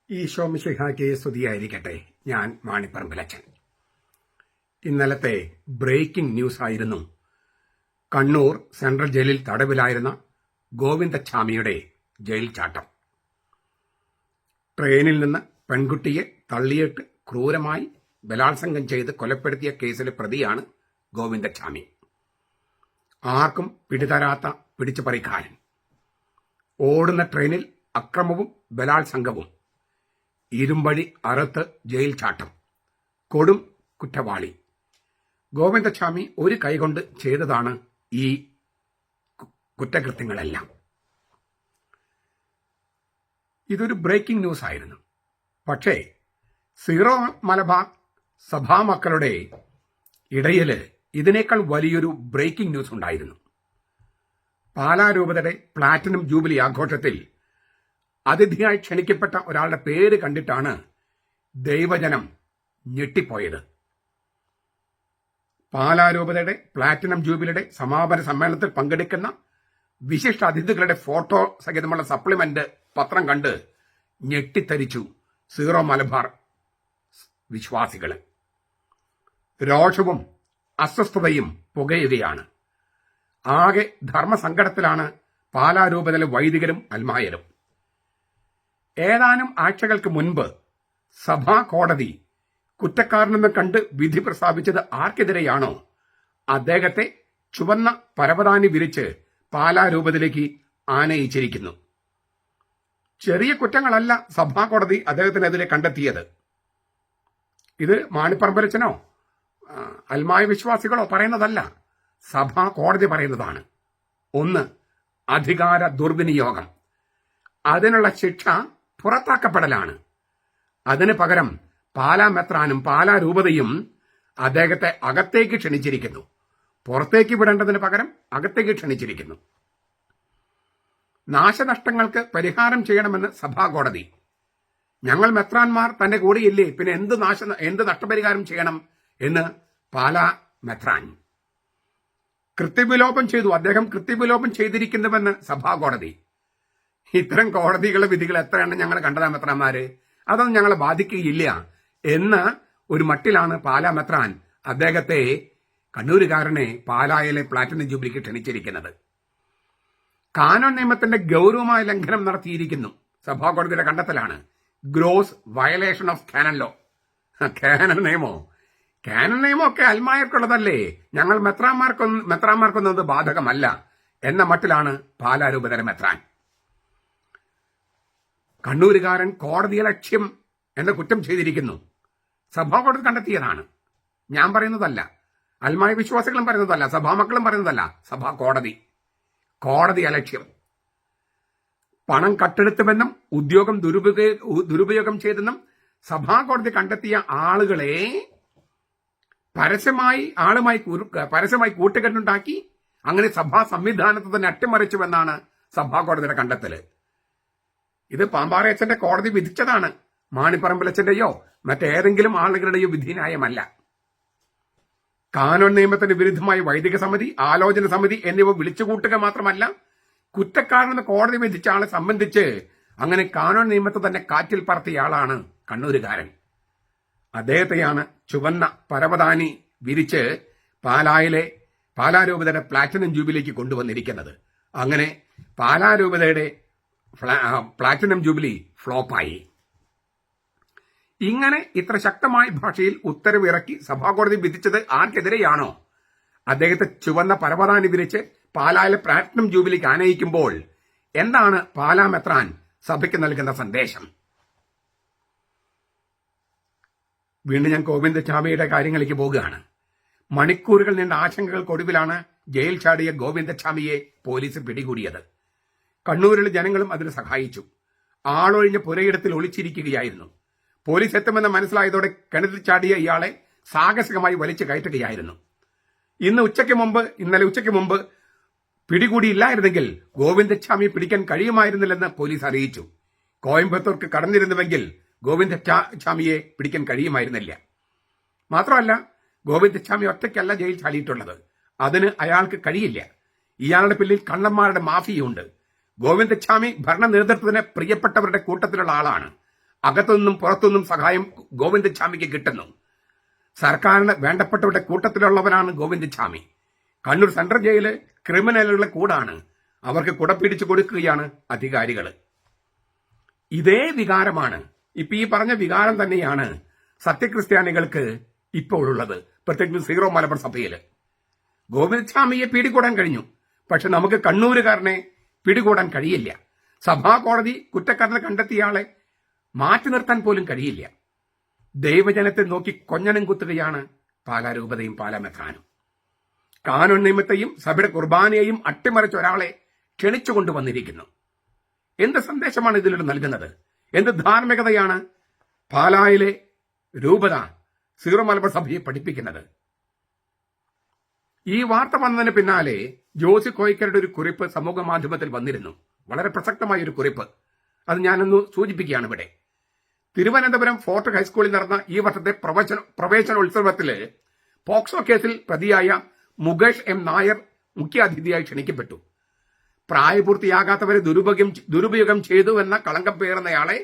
ഈശോ മിശിഹായ്ക്ക് സ്തുതിയായിരിക്കട്ടെ. ഞാൻ മാണിപ്പറമ്പിലച്ചൻ. ഇന്നലത്തെ ബ്രേക്കിംഗ് ന്യൂസ് ആയിരുന്നു കണ്ണൂർ സെൻട്രൽ ജയിലിൽ തടവിലായിരുന്ന ഗോവിന്ദച്ചാമിയുടെ ജയിൽ ചാട്ടം. ട്രെയിനിൽ നിന്ന് പെൺകുട്ടിയെ തള്ളിയിട്ട് ക്രൂരമായി ബലാത്സംഗം ചെയ്ത് കൊലപ്പെടുത്തിയ കേസിലെ പ്രതിയാണ് ഗോവിന്ദച്ചാമി. ആർക്കും പിടിതരാത്ത പിടിച്ചുപറിക്കാരൻ. ഓടുന്ന ട്രെയിനിൽ അക്രമവും ബലാത്സംഗവും, ഇരുമ്പഴി അറുത്ത് ജയിൽ ചാട്ടം, കൊടും കുറ്റവാളി. ഗോവിന്ദച്ചാമി ഒരു കൈകൊണ്ട് ചെയ്തതാണ് ഈ കുറ്റകൃത്യങ്ങളെല്ലാം. ഇതൊരു ബ്രേക്കിംഗ് ന്യൂസ് ആയിരുന്നു. പക്ഷേ സീറോ മലബാർ സഭാമക്കളുടെ ഇടയിൽ ഇതിനേക്കാൾ വലിയൊരു ബ്രേക്കിംഗ് ന്യൂസ് ഉണ്ടായിരുന്നു. പാലാ രൂപതയുടെ പ്ലാറ്റിനം ജൂബിലി ആഘോഷത്തിൽ അതിഥിയായി ക്ഷണിക്കപ്പെട്ട ഒരാളുടെ പേര് കണ്ടിട്ടാണ് ദൈവജനം ഞെട്ടിപ്പോയത്. പാലാ രൂപതയുടെ പ്ലാറ്റിനം ജൂബിലിയുടെ സമാപന സമ്മേളനത്തിൽ പങ്കെടുക്കുന്ന വിശിഷ്ട അതിഥികളുടെ ഫോട്ടോ സഹിതമുള്ള സപ്ലിമെന്റ് പത്രം കണ്ട് ഞെട്ടിത്തരിച്ചു സീറോ മലബാർ വിശ്വാസികൾ. രോഷവും അസ്വസ്ഥതയും പുകയുകയാണ്. ആകെ ധർമ്മസങ്കടത്തിലാണ് പാലാ രൂപതയിലെ വൈദികരും അൽമായരും. ഏതാനും ആഴ്ചകൾക്ക് മുൻപ് സഭാ കോടതി കുറ്റക്കാരനെന്ന് കണ്ട് വിധി പ്രസ്താവിച്ചത് ആർക്കെതിരെയാണോ അദ്ദേഹത്തെ ചുവന്ന പരവതാനി വിരിച്ച് പാലാ രൂപതയിലേക്ക് ആനയിച്ചിരിക്കുന്നു. ചെറിയ കുറ്റങ്ങളല്ല സഭാ കോടതി അദ്ദേഹത്തിനെതിരെ കണ്ടെത്തിയത്. ഇത് മാണിപ്പറമ്പലച്ചനോ അൽമായ വിശ്വാസികളോ പറയുന്നതല്ല, സഭാ കോടതി പറയുന്നതാണ്. ഒന്ന്, അധികാര ദുർവിനിയോഗം. അതിനുള്ള ശിക്ഷ പുറത്താക്കപ്പെടലാണ്. അതിന് പകരം പാലാ മെത്രാനും പാലാ രൂപതയും അദ്ദേഹത്തെ അകത്തേക്ക് ക്ഷണിച്ചിരിക്കുന്നു. പുറത്തേക്ക് വിടേണ്ടതിന് പകരം അകത്തേക്ക് ക്ഷണിച്ചിരിക്കുന്നു. നാശനഷ്ടങ്ങൾക്ക് പരിഹാരം ചെയ്യണമെന്ന് സഭാ കോടതി. ഞങ്ങൾ മെത്രാന്മാർ തന്റെ കൂടെയില്ലേ, പിന്നെ എന്ത് നഷ്ടപരിഹാരം ചെയ്യണം എന്ന് പാലാ മെത്രാൻ കൃത്യവിലോപം ചെയ്തു. അദ്ദേഹം കൃത്യവിലോപം ചെയ്തിരിക്കുന്നുവെന്ന് സഭാ കോടതി. ഇത്തരം കോടതികളുടെ വിധികൾ എത്രയെണ്ണം ഞങ്ങൾ കണ്ടതാ മെത്രാന്മാര്, അതൊന്നും ഞങ്ങളെ ബാധിക്കുകയില്ല എന്ന ഒരു മട്ടിലാണ് പാലാ മെത്രാൻ അദ്ദേഹത്തെ, കണ്ണൂരുകാരനെ, പാലായിലെ പ്ലാറ്റിനം ജൂബിലിക്ക് ക്ഷണിച്ചിരിക്കുന്നത്. കാനോൻ നിയമത്തിന്റെ ഗൗരവമായ ലംഘനം നടത്തിയിരിക്കുന്നു. സഭാ കോടതിയുടെ കണ്ടെത്തലാണ്. Gross violation of canon law. Canon നിയമം ഒക്കെ അൽമായർക്കുള്ളതല്ലേ, ഞങ്ങൾ മെത്രാന്മാർക്കൊന്നും അത് ബാധകമല്ല എന്ന മട്ടിലാണ് പാലാ രൂപതയിലെ മെത്രാൻ. കണ്ണൂരുകാരൻ കോടതിയലക്ഷ്യം എന്ന കുറ്റം ചെയ്തിരിക്കുന്നു. സഭാ കോടതി കണ്ടെത്തിയതാണ്, ഞാൻ പറയുന്നതല്ല, അൽമായ വിശ്വാസികളും പറയുന്നതല്ല, സഭാമക്കളും പറയുന്നതല്ല, സഭാ കോടതി അലക്ഷ്യം. പണം കട്ടെടുത്തുവെന്നും ഉദ്യോഗം ദുരുപയോഗം ചെയ്തെന്നും സഭാ കോടതി കണ്ടെത്തിയ ആളുകളെ പരസ്യമായി കൂട്ടുകെട്ടുണ്ടാക്കി അങ്ങനെ സഭാ സംവിധാനത്തെ തന്നെ അട്ടിമറിച്ചുവെന്നാണ് സഭാ കോടതിയുടെ കണ്ടെത്തല്. ഇത് പാമ്പാറയച്ചന്റെ കോടതി വിധിച്ചതാണ്, മാണിപ്പറമ്പിലച്ചന്റെയോ മറ്റേതെങ്കിലും ആളുകളുടെയോ വിധിന്യായമല്ല. കാനോൻ നിയമത്തിന് വിരുദ്ധമായി വൈദിക സമിതി, ആലോചന സമിതി എന്നിവ വിളിച്ചുകൂട്ടുക മാത്രമല്ല, കുറ്റക്കാരനെന്ന് കോടതി വിധിച്ച ആളെ സംബന്ധിച്ച് അങ്ങനെ കാനോൻ നിയമത്തെ തന്നെ കാറ്റിൽ പറത്തിയ ആളാണ് കണ്ണൂരുകാരൻ. അദ്ദേഹത്തെയാണ് ചുവന്ന പരവതാനി വിരിച്ച് പാലാ രൂപതയുടെ പ്ലാറ്റിനം ജൂബിലിക്ക് കൊണ്ടുവന്നിരിക്കുന്നത്. അങ്ങനെ പാലാ രൂപതയുടെ പ്ലാറ്റിനം ജൂബിലി ഫ്ലോപ്പായി. ഇങ്ങനെ ഇത്ര ശക്തമായ ഭാഷയിൽ ഉത്തരവിറക്കി സഭാ കോടതി വിധിച്ചത് ആർക്കെതിരെയാണോ അദ്ദേഹത്തെ ചുവന്ന പരവതാനി വിരിച്ച് പാലായിലെ പ്ലാറ്റിനം ജൂബിലിക്ക് ആനയിക്കുമ്പോൾ എന്താണ് പാലാ മെത്രാൻ സഭയ്ക്ക് നൽകുന്ന സന്ദേശം? വീണ്ടും ഞാൻ ഗോവിന്ദച്ചാമിയുടെ കാര്യങ്ങളിലേക്ക് പോകുകയാണ്. മണിക്കൂറുകൾ നീണ്ട ആശങ്കകൾക്കൊടുവിലാണ് ജയിൽ ചാടിയ ഗോവിന്ദച്ചാമിയെ പോലീസ് പിടികൂടിയത്. കണ്ണൂരിലെ ജനങ്ങളും അതിന് സഹായിച്ചു. ആളൊഴിഞ്ഞ പുരയിടത്തിൽ ഒളിച്ചിരിക്കുകയായിരുന്നു. പോലീസ് എത്തുമെന്ന് മനസ്സിലായതോടെ കിണറ്റിൽ ചാടിയ ഇയാളെ സാഹസികമായി വലിച്ചു കയറ്റുകയായിരുന്നു. ഇന്നലെ ഉച്ചയ്ക്ക് മുമ്പ് പിടികൂടിയില്ലായിരുന്നെങ്കിൽ ഗോവിന്ദച്ചാമിയെ പിടിക്കാൻ കഴിയുമായിരുന്നില്ലെന്ന് പോലീസ് അറിയിച്ചു. കോയമ്പത്തൂർക്ക് കടന്നിരുന്നുവെങ്കിൽ ഗോവിന്ദച്ചാമിയെ പിടിക്കാൻ കഴിയുമായിരുന്നില്ല. മാത്രമല്ല, ഗോവിന്ദച്ചാമി ഒറ്റയ്ക്കല്ല ജയിൽ ചാടിയിട്ടുള്ളത്. അതിന് അയാൾക്ക് കഴിയില്ല. ഇയാളുടെ പിന്നിൽ കള്ളന്മാരുടെ മാഫിയുണ്ട്. ഗോവിന്ദച്ചാമി ഭരണ നേതൃത്വത്തിന് പ്രിയപ്പെട്ടവരുടെ കൂട്ടത്തിലുള്ള ആളാണ്. അകത്തുനിന്നും പുറത്തുനിന്നും സഹായം ഗോവിന്ദസ്വാമിക്ക് കിട്ടുന്നു. സർക്കാരിന് വേണ്ടപ്പെട്ടവരുടെ കൂട്ടത്തിലുള്ളവരാണ് ഗോവിന്ദസ്വാമി. കണ്ണൂർ സെൻട്രൽ ജയില് ക്രിമിനലുകളുടെ കൂടാണ്. അവർക്ക് കുട പിടിച്ചു കൊടുക്കുകയാണ് അധികാരികൾ. ഇതേ വികാരമാണ്, ഇപ്പൊ ഈ പറഞ്ഞ വികാരം തന്നെയാണ് സത്യക്രിസ്ത്യാനികൾക്ക് ഇപ്പോഴുള്ളത്, പ്രത്യേകിച്ച് സീറോ മലബാർ സഭയില്. ഗോവിന്ദസ്വാമിയെ പിടികൂടാൻ കഴിഞ്ഞു, പക്ഷെ നമുക്ക് കണ്ണൂരുകാരനെ പിടികൂടാൻ കഴിയില്ല. സഭാ കോടതി കുറ്റക്കാരനെ കണ്ടെത്തിയയാളെ മാറ്റി നിർത്താൻ പോലും കഴിയില്ല. ദൈവജനത്തെ നോക്കി കൊഞ്ഞനം കുത്തുകയാണ് പാലാരൂപതയും പാലാമെത്രാനും. കാനൂൺ നിയമത്തെയും സഭയുടെ കുർബാനയെയും അട്ടിമറിച്ച ഒരാളെ ക്ഷണിച്ചുകൊണ്ടുവന്നിരിക്കുന്നു. എന്ത് സന്ദേശമാണ് ഇതിലൂടെ നൽകുന്നത്? എന്ത് ധാർമ്മികതയാണ് പാലായിലെ രൂപത സീറോ മലബാർ സഭയെ പഠിപ്പിക്കുന്നത്? ഈ വാർത്ത വന്നതിന് പിന്നാലെ ജോസി കോയിക്കരുടെ ഒരു കുറിപ്പ് സമൂഹ മാധ്യമത്തിൽ വന്നിരുന്നു. വളരെ പ്രസക്തമായ ഒരു കുറിപ്പ്. അത് ഞാനൊന്ന് സൂചിപ്പിക്കുകയാണ് ഇവിടെ. തിരുവനന്തപുരം ഫോർട്ട് ഹൈസ്കൂളിൽ നടന്ന ഈ വർഷത്തെ പ്രവേശനോത്സവത്തില് പോക്സോ കേസിൽ പ്രതിയായ മുകേഷ് എം നായർ മുഖ്യാതിഥിയായി ക്ഷണിക്കപ്പെട്ടു. പ്രായപൂർത്തിയാകാത്തവരെ ദുരുപയോഗം ചെയ്തു എന്ന കളങ്കം പേറുന്നയാളെ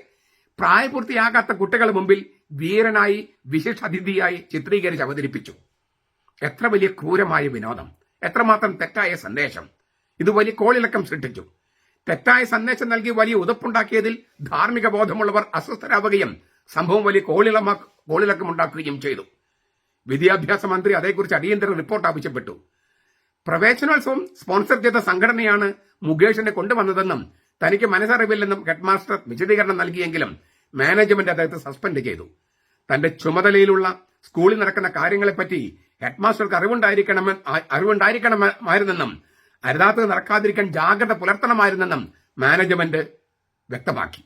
പ്രായപൂർത്തിയാകാത്ത കുട്ടികളുടെ മുമ്പിൽ വീരനായി വിശിഷ്ടാതിഥിയായി ചിത്രീകരിച്ച് അവതരിപ്പിച്ചു. എത്ര വലിയ ക്രൂരമായ വിനോദം, എത്രമാത്രം തെറ്റായ സന്ദേശം! ഇത് വലിയ കോളിളക്കം സൃഷ്ടിച്ചു. തെറ്റായ സന്ദേശം നൽകി വലിയ ഉതപ്പുണ്ടാക്കിയതിൽ ധാർമ്മിക ബോധമുള്ളവർ അസ്വസ്ഥരാവുകയും സംഭവം വലിയ കോളിളക്കമുണ്ടാക്കുകയും ചെയ്തു. വിദ്യാഭ്യാസ മന്ത്രി അതേക്കുറിച്ച് അടിയന്തര റിപ്പോർട്ട് ആവശ്യപ്പെട്ടു. പ്രവേശനോത്സവം സ്പോൺസർ ചെയ്ത സംഘടനയാണ് മുകേഷിനെ കൊണ്ടുവന്നതെന്നും തനിക്ക് മനസ്സറിവില്ലെന്നും ഹെഡ്മാസ്റ്റർ വിശദീകരണം നൽകിയെങ്കിലും മാനേജ്മെന്റ് അദ്ദേഹത്തെ സസ്പെൻഡ് ചെയ്തു. തന്റെ ചുമതലയിലുള്ള സ്കൂളിൽ നടക്കുന്ന കാര്യങ്ങളെപ്പറ്റി ഹെഡ്മാസ്റ്റർക്ക് അറിവുണ്ടായിരിക്കണമായിരുന്നെന്നും അരുതാത്തത് നടക്കാതിരിക്കാൻ ജാഗ്രത പുലർത്തണമായിരുന്നെന്നും മാനേജ്മെന്റ് വ്യക്തമാക്കി.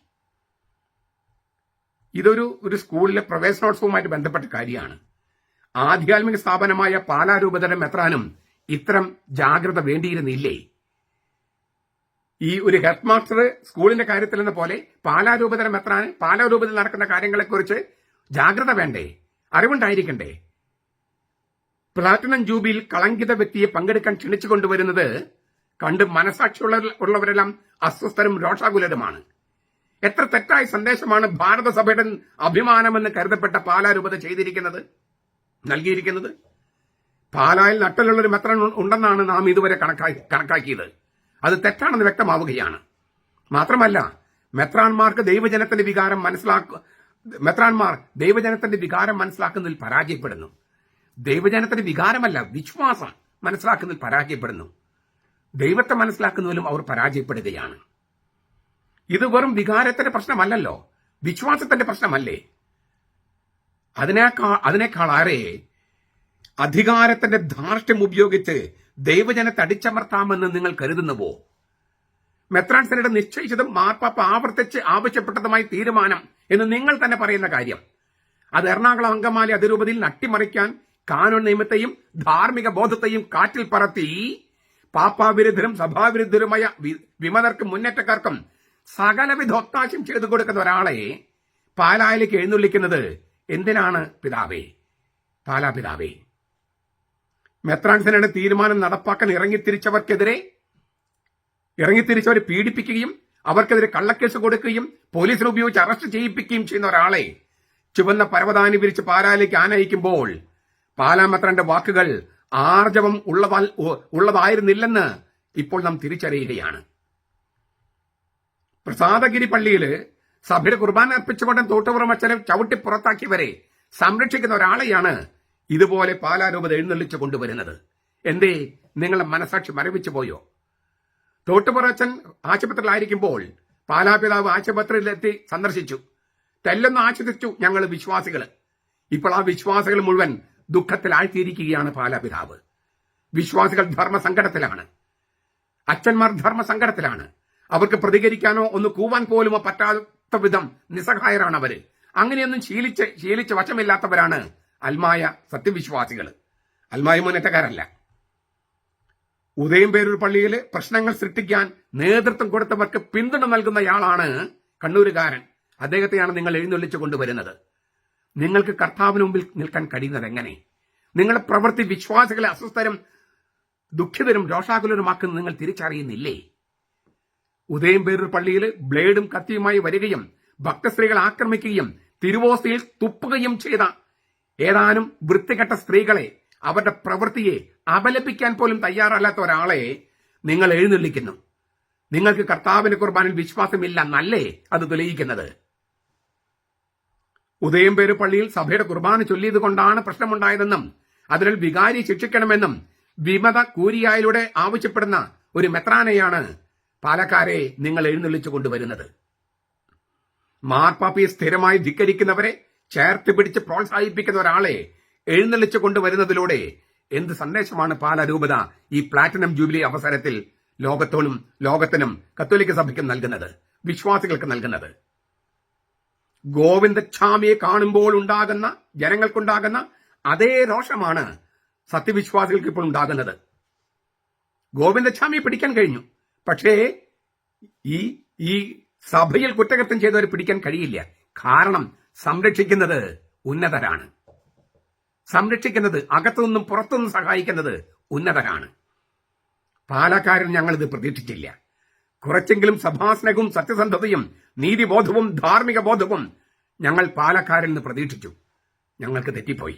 ഇതൊരു സ്കൂളിലെ പ്രവേശനോത്സവവുമായിട്ട് ബന്ധപ്പെട്ട കാര്യമാണ്. ആധ്യാത്മിക സ്ഥാപനമായ പാലാരൂപതയുടെ മെത്രാനും ഇത്തരം ജാഗ്രത വേണ്ടിയിരുന്നില്ലേ? ഈ ഒരു ഹെഡ് മാസ്റ്റർ സ്കൂളിന്റെ കാര്യത്തിൽ എന്ന പോലെ പാലാരൂപതയുടെ മെത്രാന് പാലാരൂപതയിൽ നടക്കുന്ന കാര്യങ്ങളെക്കുറിച്ച് ജാഗ്രത വേണ്ടേ? അറിവുണ്ടായിരിക്കണ്ടേ? പ്ലാറ്റിനം ജൂബിയിൽ കളങ്കിത വ്യക്തിയെ പങ്കെടുക്കാൻ ക്ഷണിച്ചു കൊണ്ടുവരുന്നത് കണ്ട് മനസാക്ഷിയുള്ളവരെല്ലാം അസ്വസ്ഥരും രോഷാകുലരുമാണ്. എത്ര തെറ്റായ സന്ദേശമാണ് ഭാരതസഭയുടെ അഭിമാനമെന്ന് കരുതപ്പെട്ട പാലാരൂപത നൽകിയിരിക്കുന്നത്. പാലായിൽ നട്ടലുള്ളൊരു മെത്രാൻ ഉണ്ടെന്നാണ് നാം ഇതുവരെ കണക്കാക്കിയത്. അത് തെറ്റാണെന്ന് വ്യക്തമാവുകയാണ്. മാത്രമല്ല, മെത്രാൻമാർ ദൈവജനത്തിന്റെ വികാരം മനസ്സിലാക്കുന്നതിൽ പരാജയപ്പെടുന്നു. ദൈവജനത്തിന്റെ വികാരമല്ല, വിശ്വാസം മനസ്സിലാക്കുന്നതിൽ പരാജയപ്പെടുന്നു. ദൈവത്തെ മനസ്സിലാക്കുന്നതിലും അവർ പരാജയപ്പെടുകയാണ്. ഇത് വെറും വികാരത്തിന്റെ പ്രശ്നമല്ലല്ലോ, വിശ്വാസത്തിന്റെ പ്രശ്നമല്ലേ? അതിനേക്കാളേറെ അധികാരത്തിന്റെ ധാർഷ്ട്യം ഉപയോഗിച്ച് ദൈവജനത്തെ അടിച്ചമർത്താമെന്ന് നിങ്ങൾ കരുതുന്നുവോ? മെത്രാൻ സെനറ്റ് നിശ്ചയിച്ചതും മാർപ്പാപ്പ ആവർത്തിച്ച് ആവശ്യപ്പെട്ടതുമായ തീരുമാനം എന്ന് നിങ്ങൾ തന്നെ പറയുന്ന കാര്യം, അത് എറണാകുളം അങ്കമാലി അതിരൂപതയിൽ അട്ടിമറിക്കാൻ കാനൂൺ നിയമത്തെയും ധാർമ്മിക ബോധത്തെയും കാറ്റിൽ പറത്തി പാപ്പാവിരുദ്ധരും സഭാവിരുദ്ധരുമായ വിമതർക്കും മുന്നേറ്റക്കാർക്കും സകലവിധ ഒത്താശം ചെയ്തു കൊടുക്കുന്ന ഒരാളെ പാലായിലേക്ക് എഴുന്നള്ളിക്കുന്നത് എന്തിനാണ് പിതാവേ? പാലാ പിതാവേ, മെത്രാൻ സെനറ്റ് തീരുമാനം നടപ്പാക്കാൻ ഇറങ്ങിത്തിരിച്ചവരെ പീഡിപ്പിക്കുകയും അവർക്കെതിരെ കള്ളക്കേസ് കൊടുക്കുകയും പോലീസിനെ ഉപയോഗിച്ച് അറസ്റ്റ് ചെയ്യിപ്പിക്കുകയും ചെയ്യുന്ന ഒരാളെ ചുവന്ന പരവതാനി വിരിച്ച് പാലായിലേക്ക് ആനയിക്കുമ്പോൾ പാലാ മെത്രാന്റെ വാക്കുകൾ ആർജവം ഉള്ളതായിരുന്നില്ലെന്ന് ഇപ്പോൾ നാം തിരിച്ചറിയുകയാണ്. പ്രസാദഗിരി പള്ളിയിൽ സഭയുടെ കുർബാന അർപ്പിച്ചുകൊണ്ട് തോട്ടുപുറം അച്ഛനെ ചവിട്ടി പുറത്താക്കിയവരെ സംരക്ഷിക്കുന്ന ഒരാളെയാണ് ഇതുപോലെ പാലാരൂപത എഴുന്നള്ളിച്ചു കൊണ്ടുവരുന്നത്. എന്തേ നിങ്ങളുടെ മനസാക്ഷി മരവിച്ചു പോയോ? തോട്ടുപുറച്ചൻ ആശുപത്രിയിലായിരിക്കുമ്പോൾ പാലാപിതാവ് ആശുപത്രിയിലെത്തി സന്ദർശിച്ചു. തെല്ലൊന്ന് ആശ്വസിച്ചു ഞങ്ങൾ വിശ്വാസികൾ. ഇപ്പോൾ ആ വിശ്വാസികൾ മുഴുവൻ ദുഃഖത്തിലാഴ്ത്തിയിരിക്കുകയാണ് പാലാപിതാവ്. വിശ്വാസികൾ ധർമ്മസങ്കടത്തിലാണ്, അച്ഛന്മാർ ധർമ്മസങ്കടത്തിലാണ്. അവർക്ക് പ്രതികരിക്കാനോ ഒന്ന് കൂവാൻ പോലുമോ പറ്റാത്ത വിധം നിസ്സഹായരാണ് അവര്. അങ്ങനെയൊന്നും ശീലിച്ച് വശമില്ലാത്തവരാണ് അൽമായ സത്യവിശ്വാസികൾ, അൽമായ മുന്നേറ്റക്കാരല്ല. ഉദയംപേരൂർ പള്ളിയിൽ പ്രശ്നങ്ങൾ സൃഷ്ടിക്കാൻ നേതൃത്വം കൊടുത്തവർക്ക് പിന്തുണ നൽകുന്നയാളാണ് കണ്ണൂരുകാരൻ. അദ്ദേഹത്തെയാണ് നിങ്ങൾ എഴുന്നള്ളിച്ചു കൊണ്ടുവരുന്നത്. നിങ്ങൾക്ക് കർത്താവിന് മുമ്പിൽ നിൽക്കാൻ കഴിയുന്നത് എങ്ങനെ? നിങ്ങളുടെ പ്രവൃത്തി വിശ്വാസികളെ അസ്വസ്ഥരും ദുഃഖിതരും രോഷാകുലരുമാക്കുന്നത് നിങ്ങൾ തിരിച്ചറിയുന്നില്ലേ? ഉദയംപേരൂർ പള്ളിയിൽ ബ്ലേഡും കത്തിയുമായി വരികയും ഭക്തസ്ത്രീകൾ ആക്രമിക്കുകയും തിരുവോസ്തിയിൽ തുപ്പുകയും ചെയ്ത ഏതാനും വൃത്തികെട്ട സ്ത്രീകളെ, അവരുടെ പ്രവൃത്തിയെ അപലപിക്കാൻ പോലും തയ്യാറല്ലാത്ത ഒരാളെ നിങ്ങൾ എഴുന്നള്ളിക്കുന്നു. നിങ്ങൾക്ക് കർത്താവിന്റെ കുർബാനിൽ വിശ്വാസമില്ല എന്നല്ലേ അത് തെളിയിക്കുന്നത്? ഉദയംപേര് പള്ളിയിൽ സഭയുടെ കുർബാന ചൊല്ലിയത് കൊണ്ടാണ് പ്രശ്നമുണ്ടായതെന്നും അതിനാൽ വികാരി ശിക്ഷിക്കണമെന്നും വിമത കൂരിയായിലൂടെ ആവശ്യപ്പെടുന്ന ഒരു മെത്രാനെയാണ് പാലക്കാരെ നിങ്ങൾ എഴുന്നള്ളിച്ചു കൊണ്ടുവരുന്നത്. മാർപ്പാപ്പയെ സ്ഥിരമായി ധിക്കരിക്കുന്നവരെ ചേർത്ത് പിടിച്ച് പ്രോത്സാഹിപ്പിക്കുന്ന ഒരാളെ എഴുന്നള്ളിച്ചു കൊണ്ടുവരുന്നതിലൂടെ എന്ത് സന്ദേശമാണ് പാലാ രൂപത ഈ പ്ലാറ്റിനം ജൂബിലി അവസരത്തിൽ ലോകത്തിനും കത്തോലിക്ക സഭയ്ക്കും നൽകുന്നത്, വിശ്വാസികൾക്ക് നൽകുന്നത്? ഗോവിന്ദസ്വാമിയെ കാണുമ്പോൾ ഉണ്ടാകുന്ന ജനങ്ങൾക്കുണ്ടാകുന്ന അതേ രോഷമാണ് സത്യവിശ്വാസികൾക്ക് ഇപ്പോൾ ഉണ്ടാകുന്നത്. ഗോവിന്ദസ്വാമിയെ പിടിക്കാൻ കഴിഞ്ഞു, പക്ഷേ ഈ സഭയിൽ കുറ്റകൃത്യം ചെയ്തവരെ പിടിക്കാൻ കഴിയില്ല. കാരണം സംരക്ഷിക്കുന്നത് ഉന്നതരാണ്, സംരക്ഷിക്കുന്നത് അകത്തുനിന്നും പുറത്തുനിന്നും സഹായിക്കുന്നത് ഉന്നതരാണ്. പാലക്കാരിൽ ഞങ്ങളിത് പ്രതീക്ഷിച്ചില്ല. കുറച്ചെങ്കിലും സഭാസ്നേഹവും സത്യസന്ധതയും നീതിബോധവും ധാർമ്മിക ബോധവും ഞങ്ങൾ പാലക്കാരിൽ നിന്ന് പ്രതീക്ഷിച്ചു. ഞങ്ങൾക്ക് തെറ്റിപ്പോയി.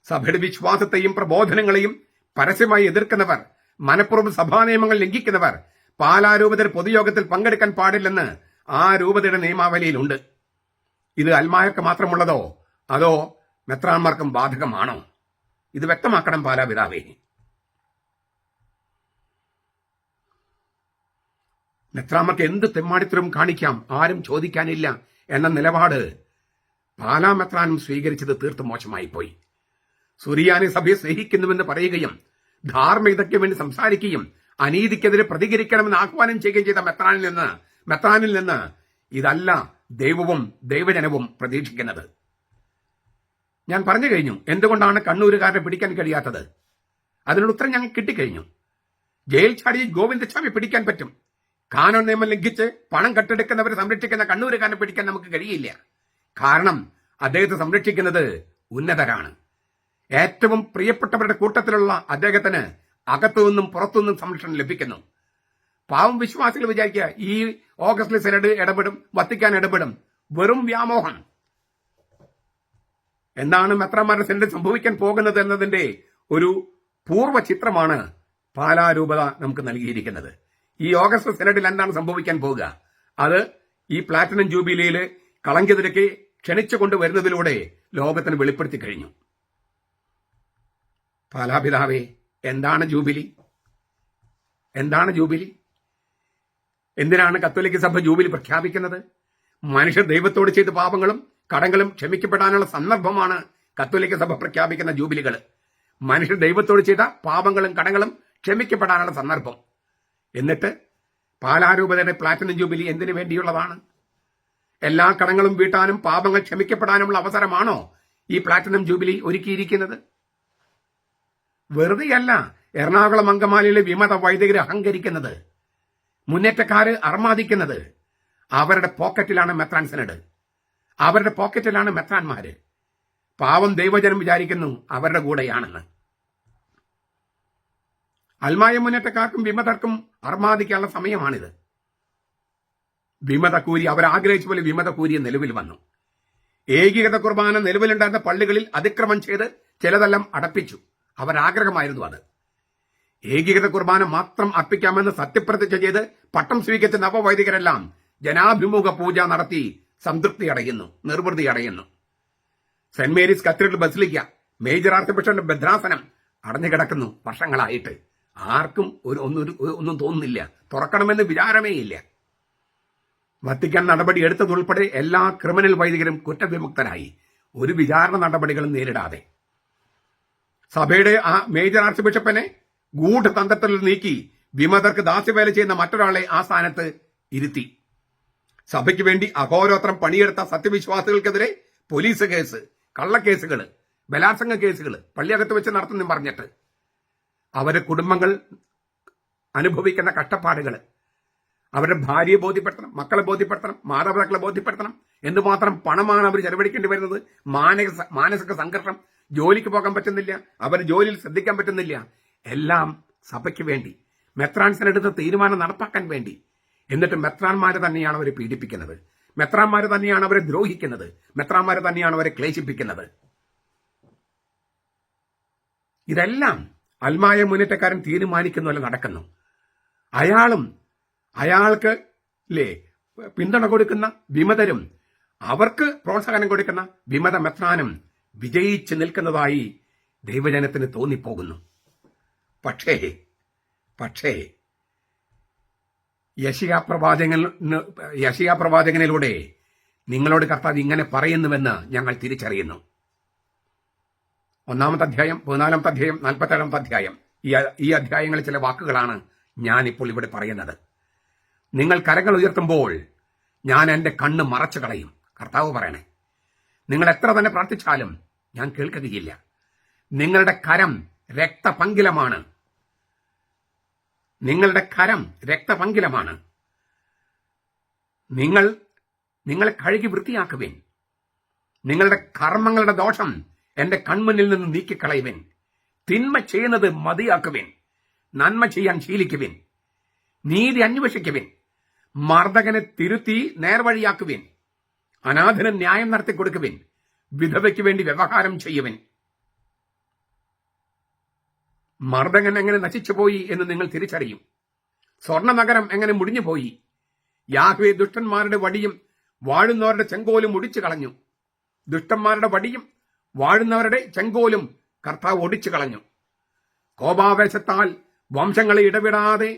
സഭയുടെ വിശ്വാസത്തെയും പ്രബോധനങ്ങളെയും പരസ്യമായി എതിർക്കുന്നവർ, മനഃപൂർവ്വം സഭാ നിയമങ്ങൾ ലംഘിക്കുന്നവർ പാലാ രൂപതയുടെ പൊതുയോഗത്തിൽ പങ്കെടുക്കാൻ പാടില്ലെന്ന് ആ രൂപതയുടെ നിയമാവലിയിലുണ്ട്. ഇത് അൽമായർക്ക് മാത്രമുള്ളതോ അതോ മെത്രാന്മാർക്കും ബാധകമാണോ? ഇത് വ്യക്തമാക്കണം പാലാ പിതാവേ. മെത്രാന്മാർക്ക് എന്ത് തെമ്മാടിത്തരവും കാണിക്കാം, ആരും ചോദിക്കാനില്ല എന്ന നിലപാട് പാലാ മെത്രാനും സ്വീകരിച്ചത് തീർത്തും മോശമായി പോയി. സുറിയാനി സഭയെ സ്നേഹിക്കുന്നുവെന്ന് പറയുകയും ധാർമ്മികതയ്ക്ക് വേണ്ടി സംസാരിക്കുകയും അനീതിക്കെതിരെ പ്രതികരിക്കണമെന്ന് ആഹ്വാനം ചെയ്യുകയും ചെയ്ത മെത്രാനിൽ നിന്ന് ഇതല്ല ദൈവവും ദൈവജനവും പ്രതീക്ഷിക്കുന്നത്. ഞാൻ പറഞ്ഞു കഴിഞ്ഞു എന്തുകൊണ്ടാണ് കണ്ണൂരുകാരനെ പിടിക്കാൻ കഴിയാത്തത്. അതിനുള്ള ഉത്തരം ഞങ്ങൾ കിട്ടിക്കഴിഞ്ഞു. ജയിൽ ചാടി ഗോവിന്ദസ്വാമി പിടിക്കാൻ പറ്റും. കാനോൻ നിയമം ലംഘിച്ച് പണം കട്ടെടുക്കുന്നവരെ സംരക്ഷിക്കുന്ന കണ്ണൂരുകാരനെ പിടിക്കാൻ നമുക്ക് കഴിയില്ല. കാരണം അദ്ദേഹത്തെ സംരക്ഷിക്കുന്നത് ഉന്നതരാണ്. ഏറ്റവും പ്രിയപ്പെട്ടവരുടെ കൂട്ടത്തിലുള്ള അദ്ദേഹത്തിന് അകത്തുനിന്നും പുറത്തുനിന്നും സംരക്ഷണം ലഭിക്കുന്നു. പാവം വിശ്വാസികൾ വിചാരിക്കുക ഈ ഓഗസ്റ്റിലെ സെനഡ് ഇടപെടും, വത്തിക്കാൻ ഇടപെടും. വെറും വ്യാമോഹം. എന്താണ് മെത്രാന്മാരുടെ സെനഡ് സംഭവിക്കാൻ പോകുന്നത് എന്നതിന്റെ ഒരു പൂർവ്വ ചിത്രമാണ് പാലാ രൂപത നമുക്ക് നൽകിയിരിക്കുന്നത്. ഈ ഓഗസ്റ്റ് സെനഡിൽ എന്താണ് സംഭവിക്കാൻ പോകുക? അത് ഈ പ്ലാറ്റിനം ജൂബിലിയിൽ കളങ്കിതിരക്ക് ക്ഷണിച്ചുകൊണ്ടുവരുന്നതിലൂടെ ലോകത്തിന് വെളിപ്പെടുത്തി കഴിഞ്ഞു. പാലാപിതാവേ, എന്താണ് ജൂബിലി? എന്താണ് ജൂബിലി? എന്തിനാണ് കത്തോലിക്ക സഭ ജൂബിലി പ്രഖ്യാപിക്കുന്നത്? മനുഷ്യർ ദൈവത്തോട് ചെയ്ത പാപങ്ങളും കടങ്ങളും ക്ഷമിക്കപ്പെടാനുള്ള സന്ദർഭമാണ് കത്തോലിക്ക സഭ പ്രഖ്യാപിക്കുന്ന ജൂബിലികൾ. മനുഷ്യർ ദൈവത്തോട് ചെയ്ത പാപങ്ങളും കടങ്ങളും ക്ഷമിക്കപ്പെടാനുള്ള സന്ദർഭം. എന്നിട്ട് പാലാരൂപതയുടെ പ്ലാറ്റിനം ജൂബിലി എന്തിനു വേണ്ടിയുള്ളതാണ്? എല്ലാ കടങ്ങളും വീട്ടാനും പാപങ്ങൾ ക്ഷമിക്കപ്പെടാനുമുള്ള അവസരമാണോ ഈ പ്ലാറ്റിനം ജൂബിലി ഒരുക്കിയിരിക്കുന്നത്? വെറുതെയല്ല എറണാകുളം അങ്കമാലിയിലെ വിമത വൈദികരെ അഹങ്കരിക്കുന്നത്, മുന്നേറ്റക്കാര് അർമാദിക്കുന്നത്. അവരുടെ പോക്കറ്റിലാണ് മെത്രാൻ സെനഡ്, അവരുടെ പോക്കറ്റിലാണ് മെത്രാന്മാര്. പാവം ദൈവജനം വിചാരിക്കുന്നു അവരുടെ കൂടെയാണെന്ന്. അൽമായ മുന്നേറ്റക്കാർക്കും വിമതർക്കും അർമാദിക്കാനുള്ള സമയമാണിത്. വിമത കൂരി അവരാഗ്രഹിച്ച പോലെ വിമത കൂരിയ നിലവിൽ വന്നു. ഏകീകൃത കുർബാന നിലവിലുണ്ടായിരുന്ന പള്ളികളിൽ അതിക്രമം ചെയ്ത് ചിലതെല്ലാം അടപ്പിച്ചു. അവരാഗ്രഹമായിരുന്നു അത്. ഏകീകൃത കുർബാന മാത്രം അർപ്പിക്കാമെന്ന് സത്യപ്രതിജ്ഞ ചെയ്ത് പട്ടം സ്വീകരിച്ച നവവൈദികരെല്ലാം ജനാഭിമുഖ പൂജ നടത്തി സംതൃപ്തി അടയുന്നു, നിർവൃതി അടയുന്നു. Saint Mary's cathedral basilica major arch ബിഷപ്പിന്റെ ഭദ്രാസനം അടഞ്ഞുകിടക്കുന്നു വർഷങ്ങളായിട്ട്. ആർക്കും ഒന്നും തോന്നുന്നില്ല, തുറക്കണമെന്ന് വിചാരമേ ഇല്ല. വത്തിക്കാൻ നടപടി എടുത്തതുൾപ്പെടെ എല്ലാ ക്രിമിനൽ വൈദികരും കുറ്റവിമുക്തരായി, ഒരു വിചാരണ നടപടികളും നേരിടാതെ. സഭയുടെ ആ മേജർ ആർച്ച് ബിഷപ്പിനെ ഗൂഢതന്ത്രത്തിൽ നീക്കി വിമതർക്ക് ദാസ്യവേല ചെയ്യുന്ന മറ്റൊരാളെ ആ സ്ഥാനത്ത് ഇരുത്തി. സഭയ്ക്ക് വേണ്ടി അഹോരാത്രം പണിയെടുത്ത സത്യവിശ്വാസികൾക്കെതിരെ പോലീസ് കേസ്, കള്ളക്കേസുകൾ, ബലാത്സംഗ കേസുകൾ പള്ളിയകത്ത് വെച്ച് നടത്തുന്നു പറഞ്ഞിട്ട് അവരുടെ കുടുംബങ്ങൾ അനുഭവിക്കുന്ന കഷ്ടപ്പാടുകൾ, അവരുടെ ഭാര്യയെ ബോധ്യപ്പെടുത്തണം, മക്കളെ ബോധ്യപ്പെടുത്തണം, മാതാപിതാക്കളെ ബോധ്യപ്പെടുത്തണം. എന്തുമാത്രം പണമാണ് അവർ ചെലവഴിക്കേണ്ടി വരുന്നത്. മാനസിക സംഘർഷം, ജോലിക്ക് പോകാൻ പറ്റുന്നില്ല, അവർ ജോലിയിൽ ശ്രദ്ധിക്കാൻ പറ്റുന്നില്ല. എല്ലാം സഭയ്ക്ക് വേണ്ടി, മെത്രാൻസിനെടുത്ത തീരുമാനം നടപ്പാക്കാൻ വേണ്ടി. എന്നിട്ട് മെത്രാന്മാരെ തന്നെയാണ് അവർ പീഡിപ്പിക്കുന്നത്. മെത്രാന്മാർ തന്നെയാണ് അവരെ ദ്രോഹിക്കുന്നത്, മെത്രാന്മാർ തന്നെയാണ് അവരെ ക്ലേശിപ്പിക്കുന്നത്. ഇതെല്ലാം അൽമായ മുന്നേറ്റക്കാരൻ തീരുമാനിക്കുന്നതല്ല നടക്കുന്നു. അയാൾക്ക് പിന്തുണ കൊടുക്കുന്ന വിമതരും അവർക്ക് പ്രോത്സാഹനം കൊടുക്കുന്ന വിമത മെത്രാനും വിജയിച്ചു നിൽക്കുന്നതായി ദൈവജനത്തിന് തോന്നിപ്പോകുന്നു. പക്ഷേ യെശയ്യാ പ്രവാചകനിലൂടെ നിങ്ങളോട് കർത്താവ് ഇങ്ങനെ പറയുന്നുവെന്ന് ഞങ്ങൾ തിരിച്ചറിയുന്നു. 1-ാമത്തെ അധ്യായം, 14-ാമത്തെ അധ്യായം, 47-ാമത്തെ അധ്യായം, ഈ അധ്യായങ്ങളിൽ ചില വാക്കുകളാണ് ഞാനിപ്പോൾ ഇവിടെ പറയുന്നത്. നിങ്ങൾ കരങ്ങൾ ഉയർത്തുമ്പോൾ ഞാൻ എന്റെ കണ്ണ് മറച്ചു കളയും. കർത്താവ് പറയണേ, നിങ്ങൾ എത്ര തന്നെ പ്രാർത്ഥിച്ചാലും ഞാൻ കേൾക്കുകയില്ല. നിങ്ങളുടെ കരം രക്തപങ്കിലമാണ്, നിങ്ങളുടെ കരം രക്തപങ്കിലമാണ്. നിങ്ങളെ കഴുകി വൃത്തിയാക്കുവിൻ. നിങ്ങളുടെ കർമ്മങ്ങളുടെ ദോഷം എന്റെ കൺമുന്നിൽ നിന്ന് നീക്കിക്കളയുവിൻ. തിന്മ ചെയ്യുന്നത് മതിയാക്കുവിൻ. നന്മ ചെയ്യാൻ ശീലിക്കുവിൻ. നീതി അന്വേഷിക്കുവിൻ. മർദ്ദകനെ തിരുത്തി നേർവഴിയാക്കുവിൻ. അനാഥന് ന്യായം നടത്തി കൊടുക്കുവിൻ. വിധവയ്ക്ക് വേണ്ടി വ്യവഹാരം ചെയ്യുവിൻ. മർദ്ദകൻ എങ്ങനെ നശിച്ചുപോയി എന്ന് നിങ്ങൾ തിരിച്ചറിയും. സ്വർണ്ണ നഗരം എങ്ങനെ മുടിഞ്ഞുപോയി. യാഹ്വേ ദുഷ്ടന്മാരുടെ വടിയും വാഴുന്നവരുടെ ചെങ്കോലും ഒടിച്ചു കളഞ്ഞു. ദുഷ്ടന്മാരുടെ വടിയും വാഴുന്നവരുടെ ചെങ്കോലും കർത്താവ് ഒടിച്ചു കളഞ്ഞു. കോപാവേശത്താൽ വംശങ്ങളെ ഇടവിടാതെ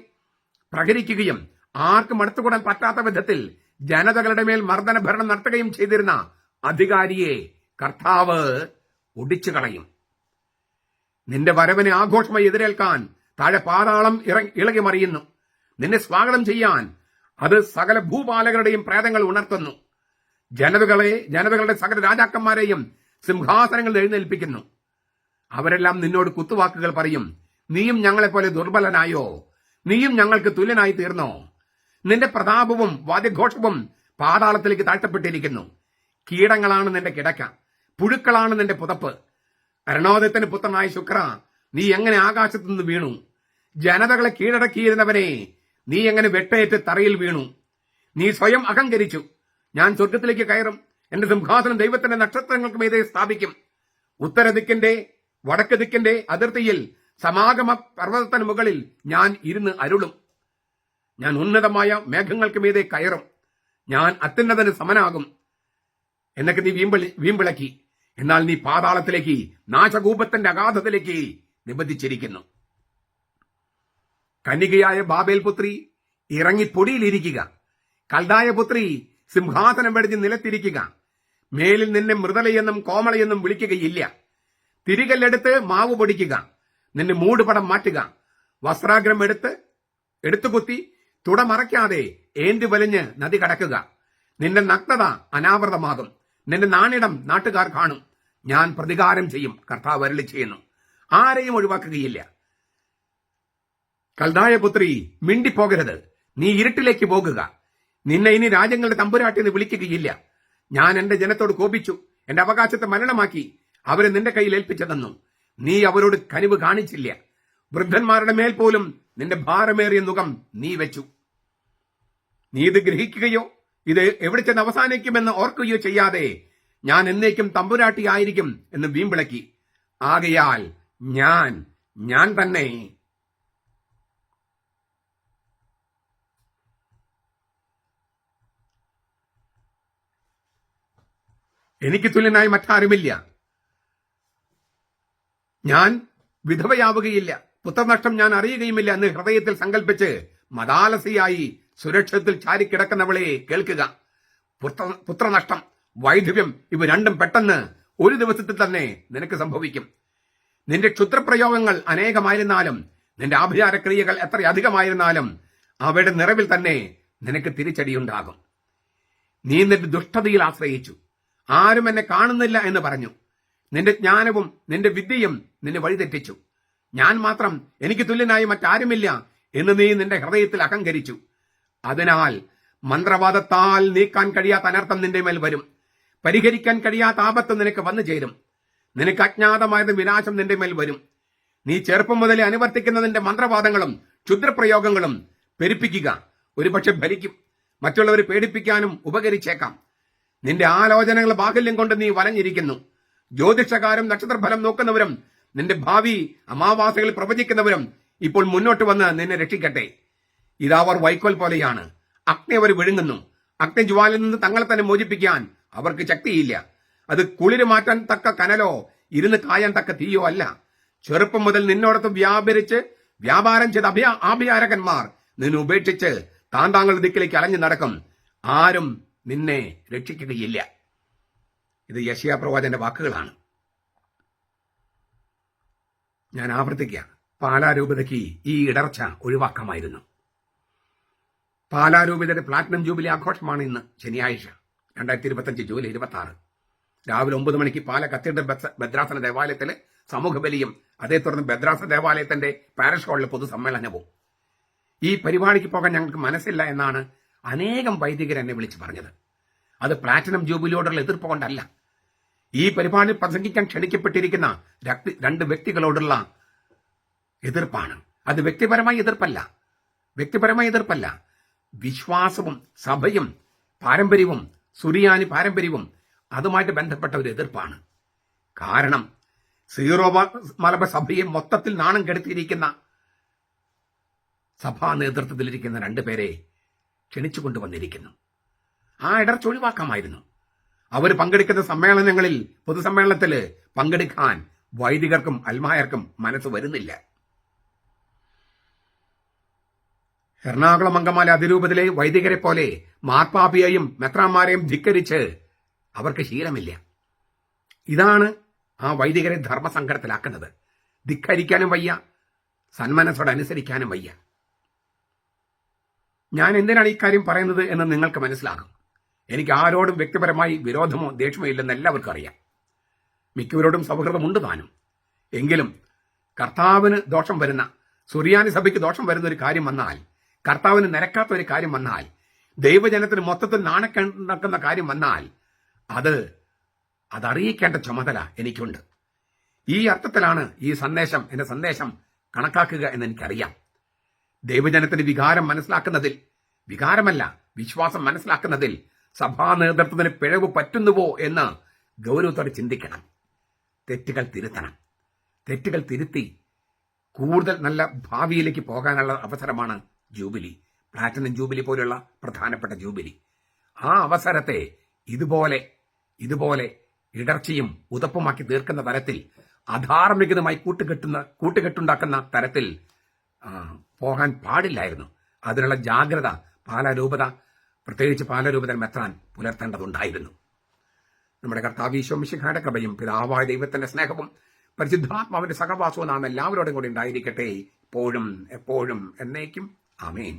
പ്രഹരിക്കുകയും ആർക്കും അടുത്തുകൂടാൻ പറ്റാത്ത വിധത്തിൽ ജനതകളുടെ മേൽ മർദ്ദന ഭരണം നടത്തുകയും ചെയ്തിരുന്ന അധികാരിയെ കർത്താവ് ഒടിച്ചു കളയും. നിന്റെ വരവിനെ ആഘോഷമായി എതിരേൽക്കാൻ താഴെ പാതാളം ഇളകി മറിയുന്നു. നിന്നെ സ്വാഗതം ചെയ്യാൻ അത് സകല ഭൂപാലകരുടെയും പ്രേതങ്ങൾ ഉണർത്തുന്നു. ജനതകളുടെ സകല രാജാക്കന്മാരെയും സിംഹാസനങ്ങൾ എഴുന്നേൽപ്പിക്കുന്നു. അവരെല്ലാം നിന്നോട് കുത്തുവാക്കുകൾ പറയും. നീയും ഞങ്ങളെപ്പോലെ ദുർബലനായോ? നീയും ഞങ്ങൾക്ക് തുല്യനായി തീർന്നോ? നിന്റെ പ്രതാപവും വാദ്യഘോഷവും പാതാളത്തിലേക്ക് താഴ്ത്തപ്പെട്ടിരിക്കുന്നു. കീടങ്ങളാണ് നിന്റെ കിടക്ക, പുഴുക്കളാണ് നിന്റെ പുതപ്പ്. അരുണോദയത്തിന് പുത്രനായ ശുക്ര, നീ എങ്ങനെ ആകാശത്തുനിന്ന് വീണു? ജനതകളെ കീഴടക്കിയിരുന്നവനെ, നീ എങ്ങനെ വെട്ടേറ്റ് തറയിൽ വീണു? നീ സ്വയം അഹങ്കരിച്ചു. ഞാൻ സ്വർഗത്തിലേക്ക് കയറും, എന്റെ സിംഹാസനം ദൈവത്തിന്റെ നക്ഷത്രങ്ങൾക്ക് മീതെ സ്ഥാപിക്കും. ഉത്തരദിക്കിന്റെ വടക്ക് ദിക്കിന്റെ അതിർത്തിയിൽ സമാഗമ പർവ്വതത്തിന് മുകളിൽ ഞാൻ ഇരുന്ന് അരുളും. ഞാൻ ഉന്നതമായ മേഘങ്ങൾക്ക് മീതെ കയറും. ഞാൻ അത്യുന്നതന് സമനാകും. എന്നൊക്കെ നീ വീമ്പിളക്കി. എന്നാൽ നീ പാതാളത്തിലേക്ക്, നാശകൂപത്തിന്റെ അഗാധത്തിലേക്ക് നിബന്ധിച്ചിരിക്കുന്നു. കന്യകയായ ബാബേൽ പുത്രി ഇറങ്ങി പൊടിയിലിരിക്കുക. കൽദായ പുത്രി സിംഹാസനം വെടിഞ്ഞ് നിലത്തിരിക്കുക. മേലിൽ നിന്നെ മൃദലയെന്നും കോമളയെന്നും വിളിക്കുകയില്ല. തിരികല്ലെടുത്ത് മാവ് പൊടിക്കുക. നിന്നെ മൂടുപടം മാറ്റുക. വസ്ത്രാഗ്രം എടുത്തുകുത്തി തുട മറയ്ക്കാതെ ഏന്തി വലിഞ്ഞ് നദി കടക്കുക. നിന്റെ നഗ്നത അനാവൃതമാകും. നിന്റെ നാണിടം നാട്ടുകാർ കാണും. ഞാൻ പ്രതികാരം ചെയ്യും. കർത്താവ് അരുളി ചെയ്യുന്നു. ആരെയും ഒഴിവാക്കുകയില്ല. കൽദായ പുത്രി, മിണ്ടിപ്പോകരുത്. നീ ഇരുട്ടിലേക്ക് പോകുക. നിന്നെ ഇനി രാജ്യങ്ങളുടെ തമ്പുരാട്ടി എന്ന് വിളിക്കുകയില്ല. ഞാൻ എന്റെ ജനത്തോട് കോപിച്ചു. എന്റെ അവകാശത്തെ മരണമാക്കി അവരെ നിന്റെ കയ്യിൽ ഏൽപ്പിച്ചു തന്നു. നീ അവരോട് കനിവ് കാണിച്ചില്ല. വൃദ്ധന്മാരുടെ മേൽ പോലും നിന്റെ ഭാരമേറിയ മുഖം നീ വെച്ചു. നീ ഇത് ഗ്രഹിക്കുകയോ ഇത് എവിടെ ചെന്ന് അവസാനിക്കുമെന്ന് ഓർക്കുകയോ ചെയ്യാതെ ഞാൻ എന്നേക്കും തമ്പുരാട്ടിയായിരിക്കും എന്ന് വീമ്പിളക്കി. ആകയാൽ ഞാൻ തന്നെ എനിക്ക് തുല്യനായി മറ്റാരുമില്ല. ഞാൻ വിധവയാവുകയില്ല. പുത്രനഷ്ടം ഞാൻ അറിയുകയുമില്ല എന്ന് ഹൃദയത്തിൽ സങ്കല്പിച്ച് മദാലസിയായി സുരക്ഷിതത്തിൽ ചാരിക്കിടക്കുന്നവളെ കേൾക്കുക. പുത്രനഷ്ടം, വൈധവ്യം, ഇവ രണ്ടും പെട്ടെന്ന് ഒരു ദിവസത്തിൽ തന്നെ നിനക്ക് സംഭവിക്കും. നിന്റെ ക്ഷുദ്രപ്രയോഗങ്ങൾ അനേകമായിരുന്നാലും നിന്റെ ആഭിചാരക്രിയകൾ എത്രയധികമായിരുന്നാലും അവയുടെ നിറവിൽ തന്നെ നിനക്ക് തിരിച്ചടിയുണ്ടാകും. നീ നിന്റെ ദുഷ്ടതയിൽ ആശ്രയിച്ചു. ആരും എന്നെ കാണുന്നില്ല എന്ന് പറഞ്ഞു. നിന്റെ ജ്ഞാനവും നിന്റെ വിദ്യയും നിന്നെ വഴിതെറ്റിച്ചു. ഞാൻ മാത്രം, എനിക്ക് തുല്യനായി മറ്റാരുമില്ല എന്ന് നീ നിന്റെ ഹൃദയത്തിൽ അഹങ്കരിച്ചു. അതിനാൽ മന്ത്രവാദത്താൽ നീക്കാൻ കഴിയാത്ത അനർത്ഥം നിന്റെ മേൽ വരും. പരിഹരിക്കാൻ കഴിയാത്ത ആപത്ത് നിനക്ക് വന്നു ചേരും. നിനക്ക് അജ്ഞാതമായത് വിനാശം നിന്റെ മേൽ വരും. നീ ചെറുപ്പം മുതലേ അനുവർത്തിക്കുന്ന നിന്റെ മന്ത്രവാദങ്ങളും ക്ഷുദ്രപ്രയോഗങ്ങളും പെരുപ്പിക്കുക. ഒരുപക്ഷെ ഭരിക്കും. മറ്റുള്ളവരെ പേടിപ്പിക്കാനും ഉപകരിച്ചേക്കാം. നിന്റെ ആലോചനകൾ ബാഹല്യം കൊണ്ട് നീ വലഞ്ഞിരിക്കുന്നു. ജ്യോതിഷക്കാരും നക്ഷത്രഫലം നോക്കുന്നവരും നിന്റെ ഭാവി അമാവാസകൾ പ്രവചിക്കുന്നവരും ഇപ്പോൾ മുന്നോട്ട് വന്ന് നിന്നെ രക്ഷിക്കട്ടെ. ഇതവർ വൈക്കോൽ പോലെയാണ്. അഗ്നി അവർ വിഴുങ്ങുന്നു. അഗ്നിജ്വാലിൽ നിന്ന് തങ്ങളെ തന്നെ മോചിപ്പിക്കാൻ അവർക്ക് ശക്തിയില്ല. അത് കുളിര് മാറ്റാൻ തക്ക കനലോ ഇരുന്ന് കായാൻ തക്ക തീയോ അല്ല. ചെറുപ്പം മുതൽ നിന്നോടത്ത് വ്യാപാരം ചെയ്ത ആഭിചാരകന്മാർ നിന്നെ ഉപേക്ഷിച്ച് താങ്കളുടെ ദിക്കിലേക്ക് അലഞ്ഞു നടക്കും. ആരും നിന്നെ രക്ഷിക്കുകയില്ല. ഇത് യെശയ്യാ പ്രവാചകന്റെ വാക്കുകളാണ്. ഞാൻ ആവർത്തിക്കുക, പാലാരൂപതയ്ക്ക് ഈ ഇടർച്ച ഒഴിവാക്കാമായിരുന്നു. പാലാരൂപതയുടെ പ്ലാറ്റിനം ജൂബിലി ആഘോഷമാണ് ഇന്ന് ശനിയാഴ്ച 2025 ജൂലൈ 26 രാവിലെ 9 മണിക്ക് പാല കത്തീഡ്രൽ ഭദ്രാസന ദേവാലയത്തിലെ സമൂഹബലിയും അതേ തുടർന്ന് ഭദ്രാസന ദേവാലയത്തിന്റെ പാരിഷ് ഹാളിലെ പൊതുസമ്മേളനവും. ഈ പരിപാടിക്ക് പോകാൻ ഞങ്ങൾക്ക് മനസ്സില്ല എന്നാണ് അനേകം വൈദികർ എന്നെ വിളിച്ചു പറഞ്ഞത്. അത് പ്ലാറ്റിനം ജൂബിലിയോടുള്ള എതിർപ്പ് കൊണ്ടല്ല. ഈ പരിപാടി പ്രസംഗിക്കാൻ ക്ഷണിക്കപ്പെട്ടിരിക്കുന്ന 2 വ്യക്തികളോടുള്ള എതിർപ്പാണ്. അത് വ്യക്തിപരമായ എതിർപ്പല്ല. വിശ്വാസവും സഭയും പാരമ്പര്യവും സുറിയാനി പാരമ്പര്യവും അതുമായിട്ട് ബന്ധപ്പെട്ട ഒരു എതിർപ്പാണ്. കാരണം സീറോ മലബാർ സഭയെ മൊത്തത്തിൽ നാണം കെടുത്തിയിരിക്കുന്ന സഭാ നേതൃത്വത്തിലിരിക്കുന്ന 2 പേരെ ക്ഷണിച്ചുകൊണ്ടുവന്നിരിക്കുന്നു. ആ ഇടർച്ച ഒഴിവാക്കാമായിരുന്നു. അവർ പങ്കെടുക്കുന്ന സമ്മേളനങ്ങളിൽ പൊതുസമ്മേളനത്തിൽ പങ്കെടുക്കാൻ വൈദികർക്കും അൽമായർക്കും മനസ്സ് വരുന്നില്ല. എറണാകുളം അങ്കമാലി അതിരൂപതയിലെ വൈദികരെ പോലെ മാർപ്പാപ്പിയെയും മെത്രാന്മാരെയും ധിക്കരിച്ച് അവർക്ക് ശീലമില്ല. ഇതാണ് ആ വൈദികരെ ധർമ്മസങ്കടത്തിലാക്കുന്നത്. ധിക്കരിക്കാനും വയ്യ, സന്മനസ്സോടെ അനുസരിക്കാനും വയ്യ. ഞാൻ എന്തിനാണ് ഇക്കാര്യം പറയുന്നത് എന്ന് നിങ്ങൾക്ക് മനസ്സിലാകും. എനിക്ക് ആരോടും വ്യക്തിപരമായി വിരോധമോ ദേഷ്യമോ ഇല്ലെന്ന് എല്ലാവർക്കും അറിയാം. മിക്കവരോടും സൗഹൃദമുണ്ട് താനും. എങ്കിലും കർത്താവിന് ദോഷം വരുന്ന, സുറിയാനി സഭയ്ക്ക് ദോഷം വരുന്ന ഒരു കാര്യം വന്നാൽ, കർത്താവിന് നിരക്കാത്ത ഒരു കാര്യം വന്നാൽ, ദൈവജനത്തിന് മൊത്തത്തിൽ നാണക്കേണ്ടുണ്ടാക്കുന്ന കാര്യം വന്നാൽ അതറിയിക്കേണ്ട ചുമതല എനിക്കുണ്ട്. ഈ അർത്ഥത്തിലാണ് ഈ സന്ദേശം, എന്റെ സന്ദേശം കണക്കാക്കുക എന്ന് എനിക്കറിയാം. ദൈവജനത്തിന്റെ വികാരം മനസ്സിലാക്കുന്നതിൽ, വികാരമല്ല വിശ്വാസം മനസ്സിലാക്കുന്നതിൽ സഭാ നേതൃത്വത്തിന് പിഴവ് പറ്റുന്നുവോ എന്ന് ഗൗരവത്തോടെ ചിന്തിക്കണം. തെറ്റുകൾ തിരുത്തണം. തെറ്റുകൾ തിരുത്തി കൂടുതൽ നല്ല ഭാവിയിലേക്ക് പോകാനുള്ള അവസരമാണ് ജൂബിലി, പ്ലാറ്റിനം ജൂബിലി പോലുള്ള പ്രധാനപ്പെട്ട ജൂബിലി. ആ അവസരത്തെ ഇതുപോലെ ഇടർച്ചയും ഉതപ്പുമാക്കി തീർക്കുന്ന തരത്തിൽ, അധാർമികതമായി കൂട്ടുകെട്ടുണ്ടാക്കുന്ന തരത്തിൽ പോകാൻ പാടില്ലായിരുന്നു. അതിനുള്ള ജാഗ്രത പാലാരൂപത, പ്രത്യേകിച്ച് പാലാരൂപത മെത്രാൻ പുലർത്തേണ്ടതുണ്ടായിരുന്നു. നമ്മുടെ കർത്താവ് ഈശോ മിശിഹായുടെ കൃപയും പിതാവായ ദൈവത്തിന്റെ സ്നേഹവും പരിശുദ്ധാത്മാവിന്റെ സഹവാസവും നാം എല്ലാവരോടും കൂടി ഉണ്ടായിരിക്കട്ടെ, ഇപ്പോഴും എപ്പോഴും എന്നേക്കും. ആമേൻ.